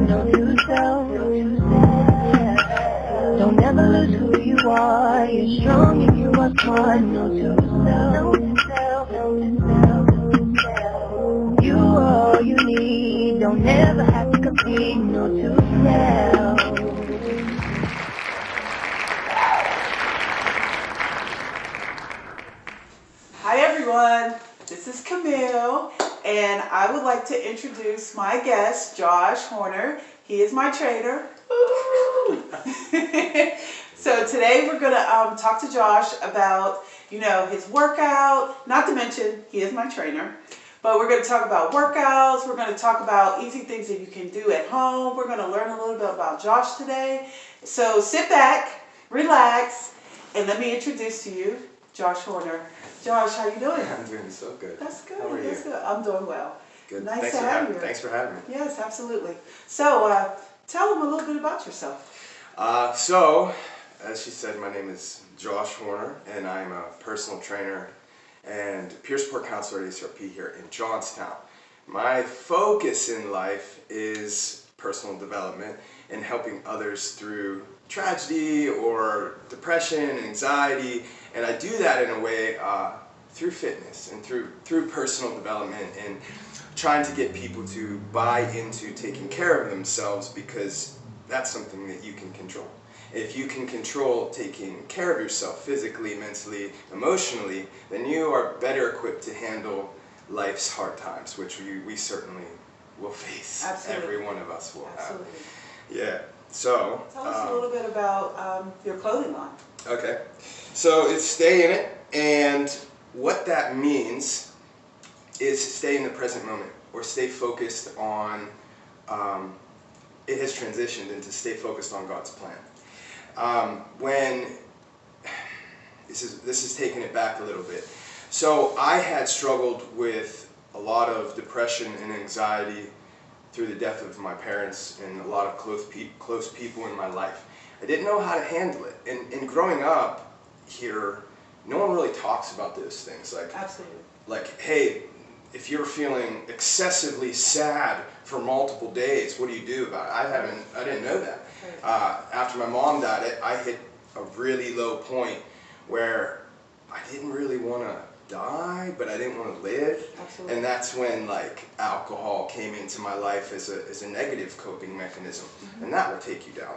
no to self. Don't ever lose who you are. You're strong and you are smart, no to self. You are all you need. Don't ever have to compete, no to self. Hi everyone, this is Camille, and I would like to introduce my guest, Josh Horner. He is my trainer. So today we're going to talk to Josh about, his workout, not to mention he is my trainer, but we're going to talk about workouts, we're going to talk about easy things that you can do at home, we're going to learn a little bit about Josh today. So sit back, relax, and let me introduce to you Josh Horner. Josh, how you doing? I'm doing so good. That's good. How are you? That's good. I'm doing well. Good. Nice to have you. Thanks for having me. Yes, absolutely. So, tell them a little bit about yourself. So, as she said, my name is Josh Horner, and I'm a personal trainer and peer support counselor at ACRP here in Johnstown. My focus in life is personal development and helping others through tragedy or depression, anxiety, and I do that in a way through fitness and through personal development and trying to get people to buy into taking care of themselves, because that's something that you can control. If you can control taking care of yourself physically, mentally, emotionally, then you are better equipped to handle life's hard times, which we certainly will face. Absolutely. Every one of us will Absolutely. have. Yeah. So tell us a little bit about your clothing line. Okay. So it's stay in it, and what that means is stay in the present moment, or stay focused on, it has transitioned into stay focused on God's plan. When, this is taking it back a little bit. So I had struggled with a lot of depression and anxiety through the death of my parents and a lot of close people in my life. I didn't know how to handle it. And growing up here, no one really talks about those things. Absolutely. Like, hey, if you're feeling excessively sad for multiple days, what do you do about it? I didn't know that. After my mom died, I hit a really low point where I didn't really want to die, but I didn't want to live. Absolutely. And that's when alcohol came into my life as a negative coping mechanism. Mm-hmm. And that will take you down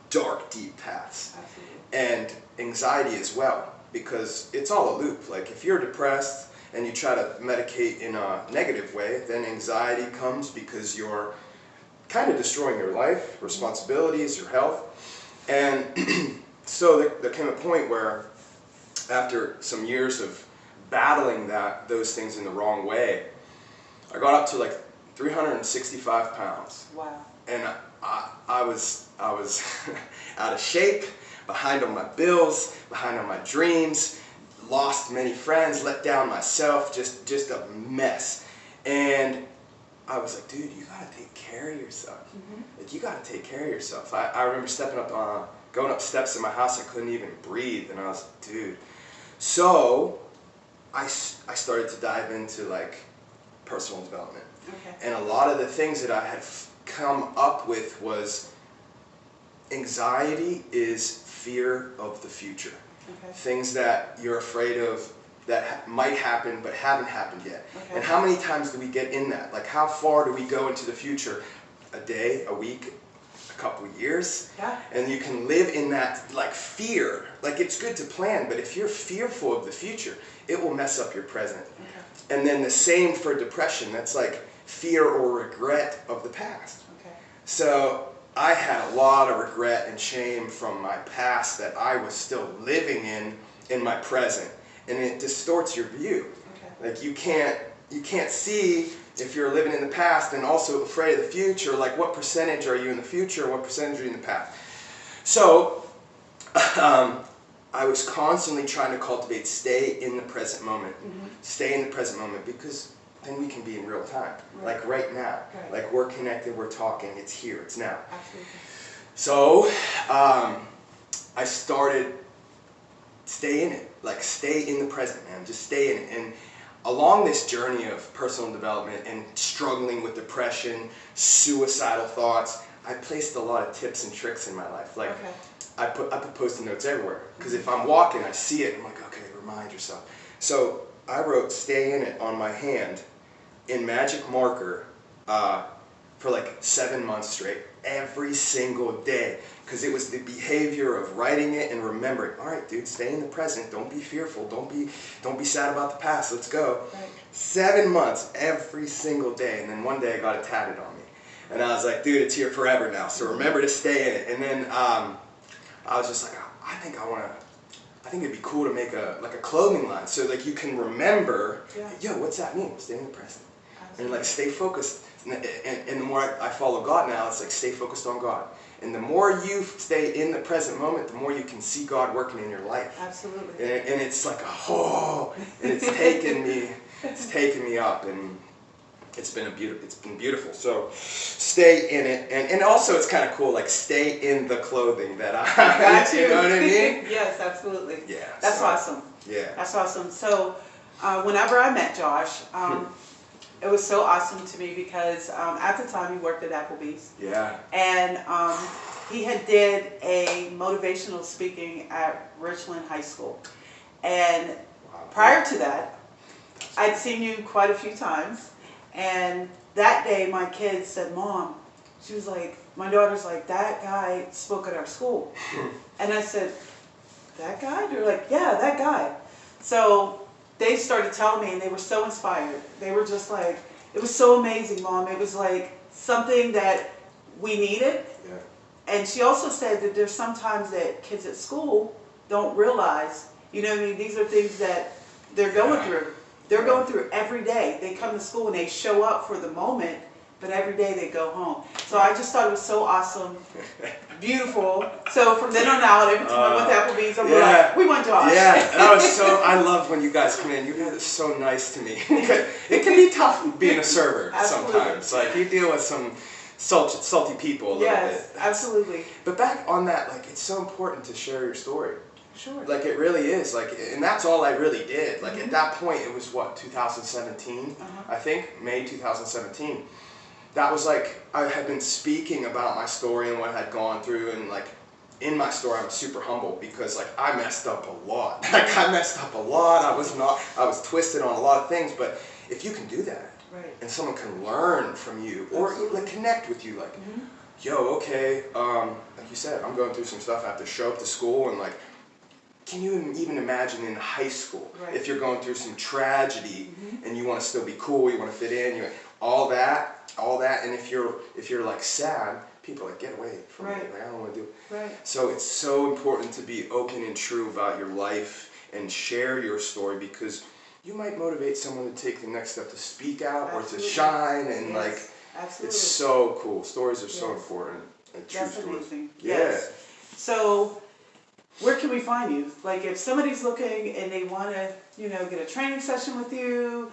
dark, deep paths. Absolutely. And anxiety as well, because it's all a loop. Like if you're depressed and you try to medicate in a negative way, then anxiety comes because you're kind of destroying your life, responsibilities, your health. And so there came a point where after some years of battling those things in the wrong way, I got up to 365 pounds. Wow. And I was out of shape, behind on my bills, behind on my dreams, lost many friends, let down myself, just a mess. And I was like, dude, you gotta take care of yourself. Mm-hmm. You gotta take care of yourself. I remember going up steps in my house, I couldn't even breathe, and I was like, dude. So I started to dive into personal development. Okay. And a lot of the things that I had come up with was anxiety is fear of the future. Okay. Things that you're afraid of that might happen but haven't happened yet. Okay. And how many times do we get in that? How far do we go into the future? A day, a week, a couple of years? Yeah. And you can live in that fear. It's good to plan, but if you're fearful of the future, it will mess up your present. Okay. And then the same for depression. That's fear or regret of the past. Okay. So I had a lot of regret and shame from my past that I was still living in my present, and it distorts your view. Okay. You can't see if you're living in the past and also afraid of the future. What percentage are you in the future? What percentage are you in the past? So I was constantly trying to cultivate stay in the present moment. Mm-hmm. Stay in the present moment, because then we can be in real time, right now. Right. We're connected, we're talking, it's here, it's now. Absolutely. So I started stay in it, stay in the present, man, just stay in it. And along this journey of personal development and struggling with depression, suicidal thoughts, I placed a lot of tips and tricks in my life. Like, I put Post-it notes everywhere, because if I'm walking, I see it, I'm like, okay, remind yourself. So I wrote "Stay in it" on my hand in magic marker for like 7 months straight, every single day, because it was the behavior of writing it and remembering. All right, dude, stay in the present. Don't be fearful. Don't be sad about the past. Let's go. Right. 7 months, every single day, and then one day I got it tatted on me, and I was like, dude, it's here forever now. So remember to stay in it. And then I was just like, I think it'd be cool to make a clothing line, so like you can remember, yo, what's that mean? Stay in the present. Absolutely. And like stay focused. And the more I follow God now, it's like stay focused on God. And the more you stay in the present moment, the more you can see God working in your life. Absolutely. And it's like and it's taken me up, and it's been beautiful. So stay in it, and also it's kind of cool, like stay in the clothing that I got. You know what I mean? Yes, absolutely. Yeah. That's awesome. Yeah. That's awesome. So whenever I met Josh, it was so awesome to me because at the time he worked at Applebee's. Yeah. And he had did a motivational speaking at Richland High School. And prior to that, I'd seen you quite a few times. And that day my kids said, Mom, she was like, my daughter's like, that guy spoke at our school. And I said, that guy? They're like, yeah, that guy. So they started telling me, and they were so inspired. They were just like, it was so amazing, Mom. It was like something that we needed. Yeah. And she also said that there's sometimes that kids at school don't realize, you know what I mean, these are things that they're going through. They're going through every day. They come to school and they show up for the moment, but every day they go home. So I just thought it was so awesome, beautiful. So from then on out, every time I went to Applebee's, I'm like, we want Josh. Yeah, that was I love when you guys come in. You guys are so nice to me. It can be tough being a server sometimes. Like you deal with some salty people a little bit. Yes, absolutely. But back on that, like it's so important to share your story. Sure. Like it really is. Like, and that's all I really did. Like at that point, it was what, 2017? I think May 2017. That was like I had been speaking about my story and what I had gone through, and like in my story, I'm super humble because like I messed up a lot. Like I messed up a lot. I was twisted on a lot of things. But if you can do that, and someone can learn from you or like connect with you, like, yo, okay, like you said, I'm going through some stuff. I have to show up to school and like. Can you even imagine in high school, if you're going through some tragedy and you want to still be cool, you want to fit in, all that, and if you're like sad, people are like, get away from me, like I don't want to do it. So it's so important to be open and true about your life and share your story, because you might motivate someone to take the next step to speak out or to shine, and like it's so cool. Stories are so important. And true stories. Yes. So. Where can we find you? Like if somebody's looking and they want to, get a training session with you,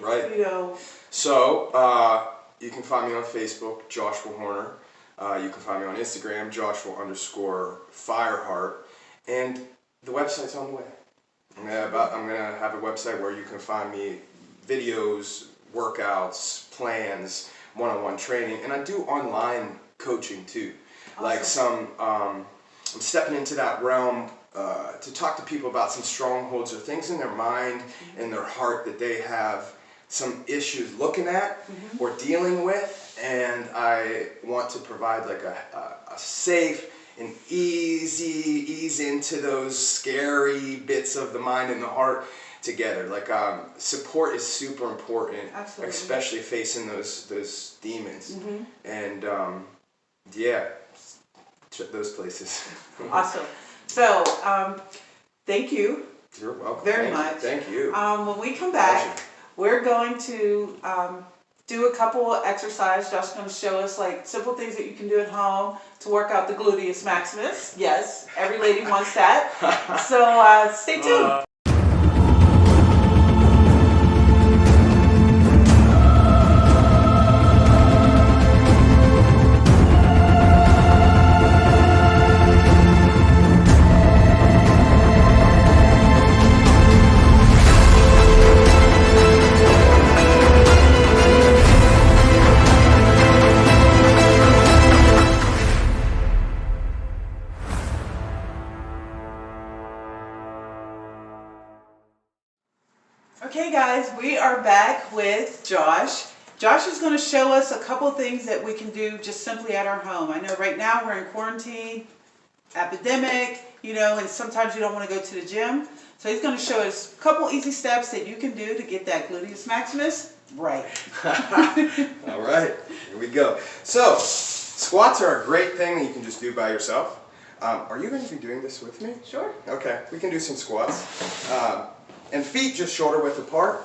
So, you can find me on Facebook, Joshua Horner. You can find me on Instagram, Joshua_Fireheart. And the website's on the way. I'm gonna have a website where you can find me videos, workouts, plans, one-on-one training, and I do online coaching too. Awesome. Like some, I'm stepping into that realm to talk to people about some strongholds or things in their mind and their heart that they have some issues looking at or dealing with, and I want to provide like a safe and ease into those scary bits of the mind and the heart together. Like support is super important. Absolutely. Especially facing those demons. And those places. Awesome. So, thank you. You're welcome. Very much. Thank you. When we come back, we're going to do a couple of exercises. Josh's going to show us like simple things that you can do at home to work out the gluteus maximus. Yes, every lady wants that. So, stay tuned. guys, we are back with Josh. Josh is going to show us a couple things that we can do just simply at our home. I know right now we're in quarantine, epidemic, you know, and sometimes you don't want to go to the gym. So he's going to show us a couple easy steps that you can do to get that gluteus maximus right. All right, here we go. So, squats are a great thing that you can just do by yourself. Are you going to be doing this with me? Sure. Okay, we can do some squats. And feet just shoulder width apart.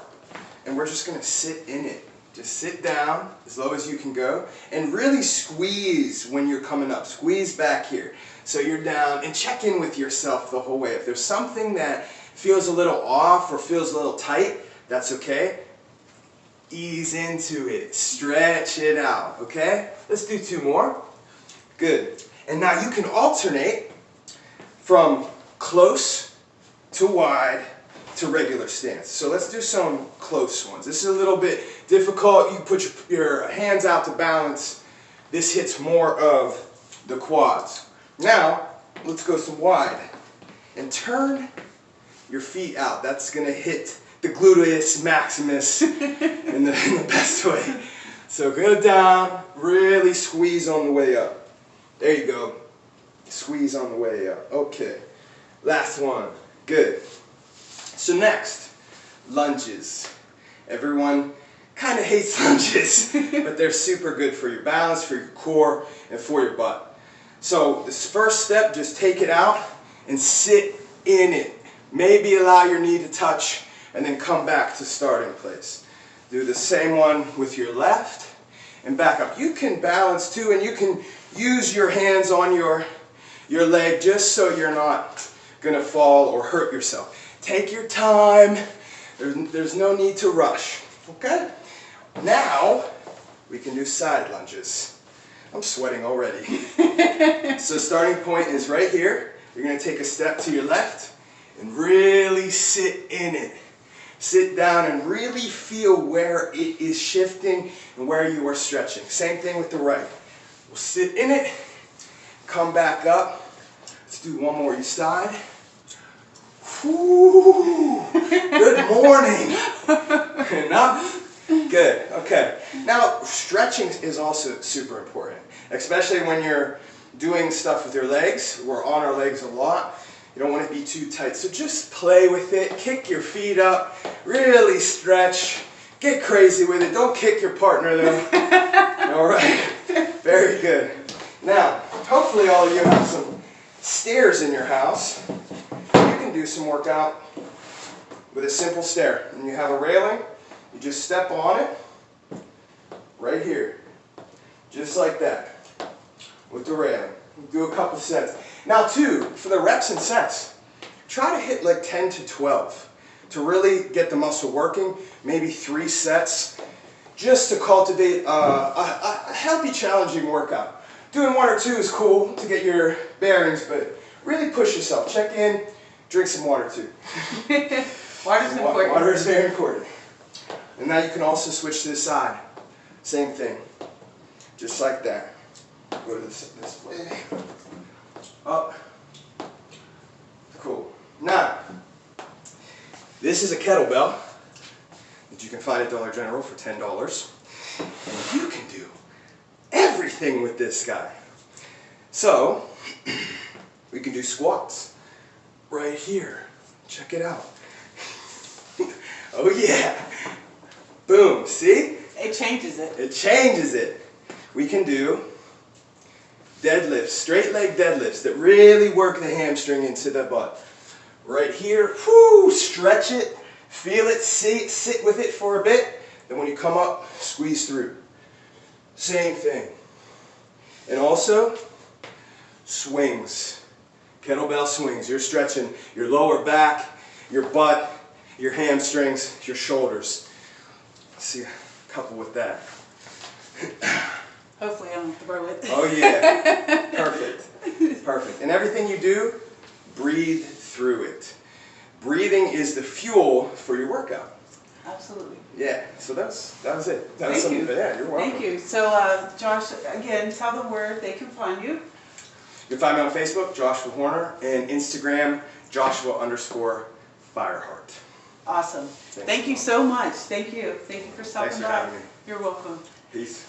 And we're just going to sit in it. Just sit down as low as you can go. And really squeeze when you're coming up. Squeeze back here. So you're down, and check in with yourself the whole way. If there's something that feels a little off or feels a little tight, that's okay. Ease into it. Stretch it out, okay? Let's do 2 more. Good. And now you can alternate from close to wide to regular stance. So let's do some close ones. This is a little bit difficult. You put your hands out to balance. This hits more of the quads. Now, let's go some wide. And turn your feet out. That's going to hit the gluteus maximus in the best way. So go down, really squeeze on the way up. There you go. Squeeze on the way up. Okay. Last one. Good. So next, lunges. Everyone kind of hates lunges, but they're super good for your balance, for your core, and for your butt. So this first step, just take it out and sit in it. Maybe allow your knee to touch and then come back to starting place. Do the same one with your left and back up. You can balance too, and you can use your hands on your leg just so you're not going to fall or hurt yourself. Take your time. There's no need to rush. Okay? Now, we can do side lunges. I'm sweating already. So starting point is right here. You're going to take a step to your left and really sit in it. Sit down and really feel where it is shifting and where you are stretching. Same thing with the right. We'll sit in it, come back up. Let's do one more each side. Whew. Good morning. Enough? Good. Okay. Now, stretching is also super important, especially when you're doing stuff with your legs. We're on our legs a lot. You don't want to be too tight. So just play with it. Kick your feet up. Really stretch. Get crazy with it. Don't kick your partner though. All right. Very good. Now, hopefully all of you have some stairs in your house. You can do some workout with a simple stair. And you have a railing. You just step on it right here. Just like that. With the railing. Do a couple sets. Now too, for the reps and sets, try to hit like 10 to 12 to really get the muscle working. Maybe 3 sets just to cultivate a healthy, challenging workout. Doing 1 or 2 is cool to get your bearings, but really push yourself. Check in, drink some water too. Water's important. Water is very important. And now you can also switch to the side. Same thing. Just like that. Go to this way. Up. Cool. Now, this is a kettlebell that you can find at Dollar General for $10. And you can do everything with this guy. So, we can do squats right here. Check it out. Oh yeah. Boom. See? It changes it. It changes it. We can do deadlifts, straight leg deadlifts that really work the hamstring into the butt. Right here, whoo, stretch it, feel it, sit with it for a bit. Then when you come up, squeeze through. Same thing. And also, swings. Kettlebell swings. You're stretching your lower back, your butt, your hamstrings, your shoulders. Let's see a couple with that. Hopefully I don't have to throw it. Oh yeah, perfect, perfect. And everything you do, breathe through it. Breathing is the fuel for your workout. Absolutely. Yeah, so that was it. Thank you. Yeah, you're welcome. Thank you. So Josh, again, tell them where they can find you. You can find me on Facebook, Joshua Horner, and Instagram, Joshua_Fireheart. Awesome. Thank you so much. Thank you. Thank you for stopping Thanks for by. having me. You're welcome. Peace.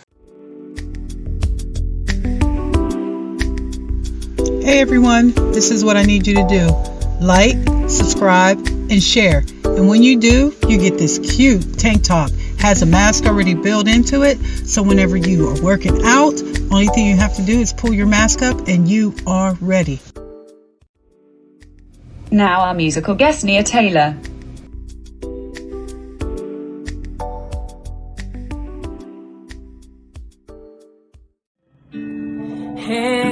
Hey everyone, this is what I need you to do. Like, subscribe, and share. And when you do, you get this cute tank top. Has a mask already built into it, so whenever you are working out, only thing you have to do is pull your mask up and you are ready. Now our musical guest, Nia Taylor. Hey,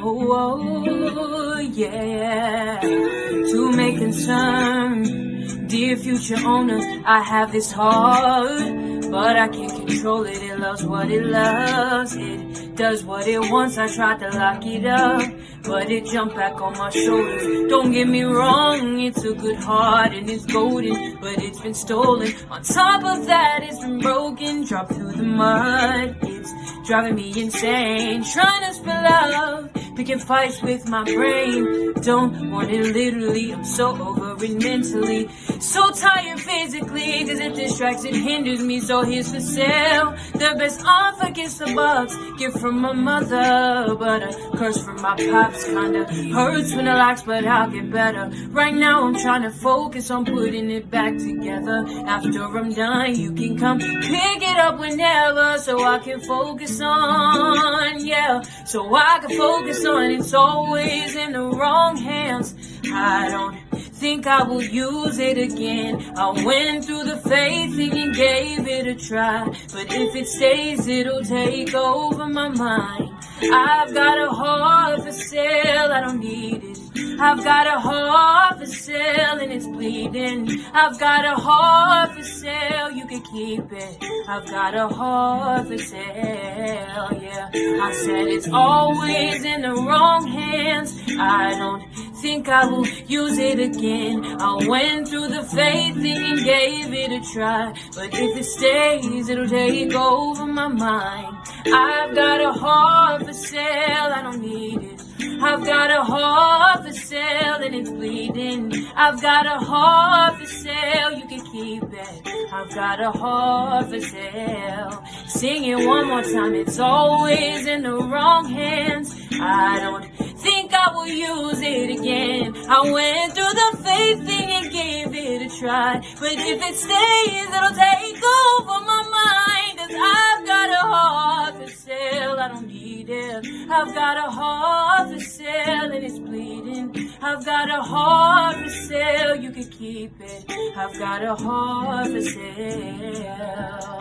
oh, yeah. To make concern, dear future owners, I have this heart, but I can't control it. It loves what it loves. It does what it wants. I tried to lock it up, but it jumped back on my shoulders. Don't get me wrong, it's a good heart and it's golden, but it's been stolen. On top of that, it's been broken, dropped through the mud. It's driving me insane, trying to spill love, picking fights with my brain. Don't want it literally, I'm so over it mentally. So tired physically, cause it distracts and hinders me. So here's for sale, the best offer gets the bucks. Gift from my mother, but a curse from my pops. Kinda hurts when it lacks, but I'll get better. Right now I'm trying to focus on putting it back together. After I'm done, you can come pick it up whenever, so I can focus on, yeah, so I can focus on. It's always in the wrong hands. I don't think I will use it again. I went through the faith thing and gave it a try, but if it stays, it'll take over my mind. I've got a heart for sale, I don't need it. I've got a heart for sale and it's bleeding. I've got a heart for sale, you can keep it. I've got a heart for sale, yeah. I said it's always in the wrong hands. I don't think I will use it again. I went through the faith thing and gave it a try, but if it stays, it'll take over my mind. I've got a heart for sale, I don't need it. I've got a heart for sale and it's bleeding. I've got a heart for sale, you can keep it. I've got a heart for sale. Sing it one more time, it's always in the wrong hands. I don't think I will use it again. I went through the faith thing and gave it a try, but if it stays, it'll take over my mind. Cause I've got a heart for sale, I don't need it. I've got a heart for sale and it's bleeding. I've got a heart for sale, you can keep it. I've got a heart for sale.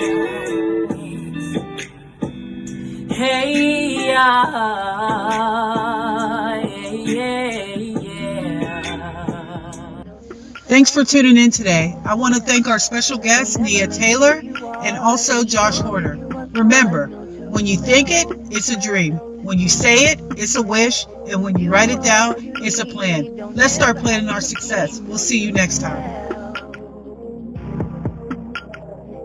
Hey, yeah. Thanks for tuning in today. I want to thank our special guest, Nia Taylor, and also Josh Horner. Remember, when you think it, it's a dream. When you say it, it's a wish. And when you write it down, it's a plan. Let's start planning our success. We'll see you next time.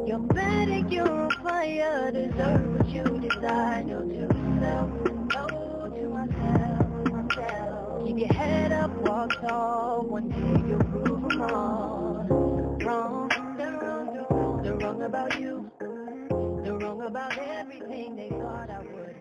You're better, you're on fire, deserve what you desire. Know to yourself, know to myself. Keep your head up, walk tall, one day you'll prove them all. Wrong, they're wrong about you. They're wrong about everything they thought I would.